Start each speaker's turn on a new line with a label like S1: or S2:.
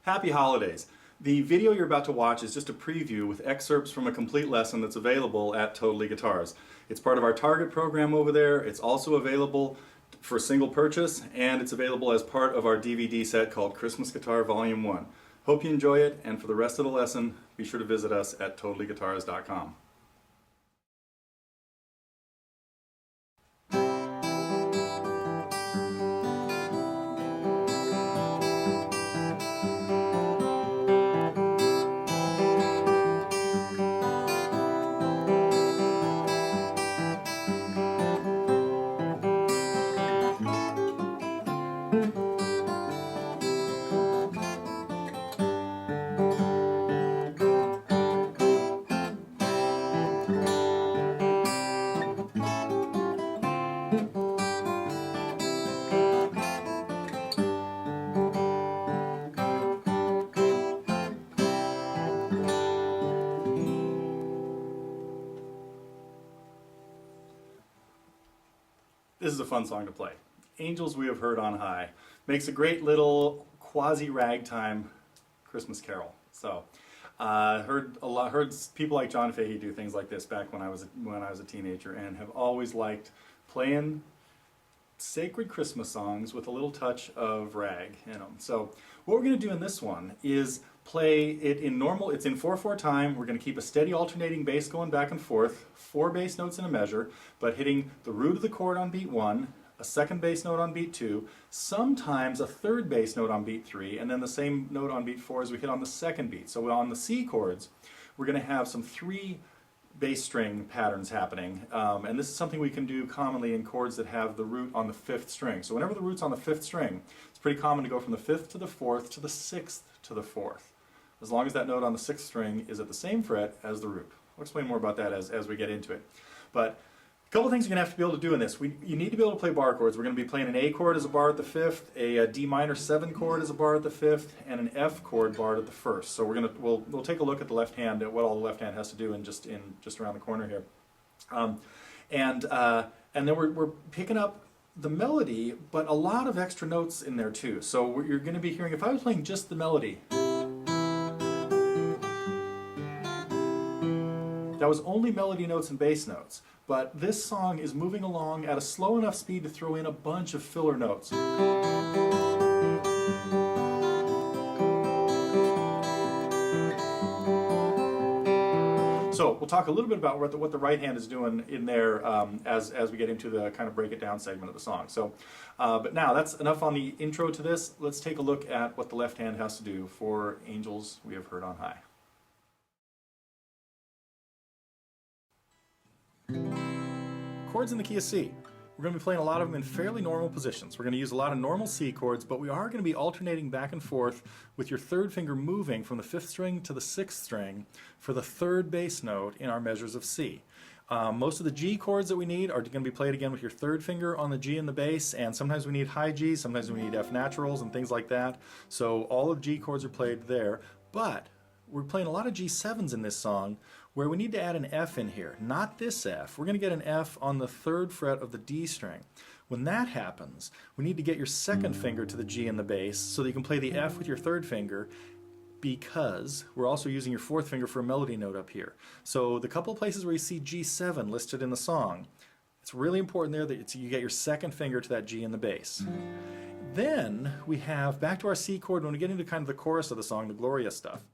S1: Happy holidays! The video you're about to watch is just a preview with excerpts from a complete lesson that's available at Totally Guitars. It's part of our Target program over there. It's also available for single purchase, and it's available as part of our DVD set called Christmas Guitar Volume 1. Hope you enjoy it, and for the rest of the lesson, be sure to visit us at TotallyGuitars.com. This is a fun song to play. Angels We Have Heard on High. Makes a great little quasi-ragtime Christmas carol. So, heard people like John Fahey do things like this back when I was a teenager, and have always liked playing sacred Christmas songs with a little touch of rag in them. So, what we're going to do in this one is play it in normal. It's in 4/4 time. We're going to keep a steady alternating bass going back and forth, 4 bass notes in a measure, but hitting the root of the chord on beat 1, a second bass note on beat 2, sometimes a third bass note on beat 3, and then the same note on beat 4 as we hit on the second beat. So on the C chords, we're going to have some 3 bass string patterns happening, and this is something we can do commonly in chords that have the root on the 5th string. So whenever the root's on the 5th string, it's pretty common to go from the 5th to the 4th to the 6th to the 4th, as long as that note on the 6th string is at the same fret as the root. I'll explain more about that as we get into it. But a couple things you're going to have to be able to do in this. You need to be able to play bar chords. We're going to be playing an A chord as a bar at the 5th, a D minor 7 chord as a bar at the 5th, and an F chord bar at the 1st. So we'll take a look at the left hand, at what all the left hand has to do in just around the corner here. And then we're picking up the melody, but a lot of extra notes in there too. So you're going to be hearing, if I was playing just the melody, that was only melody notes and bass notes, but this song is moving along at a slow enough speed to throw in a bunch of filler notes. So we'll talk a little bit about what the right hand is doing in there as we get into the kind of break it down segment of the song. So, but now that's enough on the intro to this. Let's take a look at what the left hand has to do for Angels We Have Heard on High. Chords in the key of C. We're going to be playing a lot of them in fairly normal positions. We're going to use a lot of normal C chords, but we are going to be alternating back and forth with your third finger moving from the 5th string to the 6th string for the 3rd bass note in our measures of C. Most of the G chords that we need are going to be played again with your 3rd finger on the G and the bass, and sometimes we need high G, sometimes we need F naturals and things like that. So all of G chords are played there, but we're playing a lot of G7s in this song where we need to add an F in here. Not this F. We're going to get an F on the 3rd fret of the D string. When that happens, we need to get your 2nd finger to the G and the bass so that you can play the F with your 3rd finger, because we're also using your 4th finger for a melody note up here. So the couple of places where you see G7 listed in the song, it's really important there that you get your 2nd finger to that G and the bass. Then we have, back to our C chord, when we get into kind of the chorus of the song, the Gloria stuff,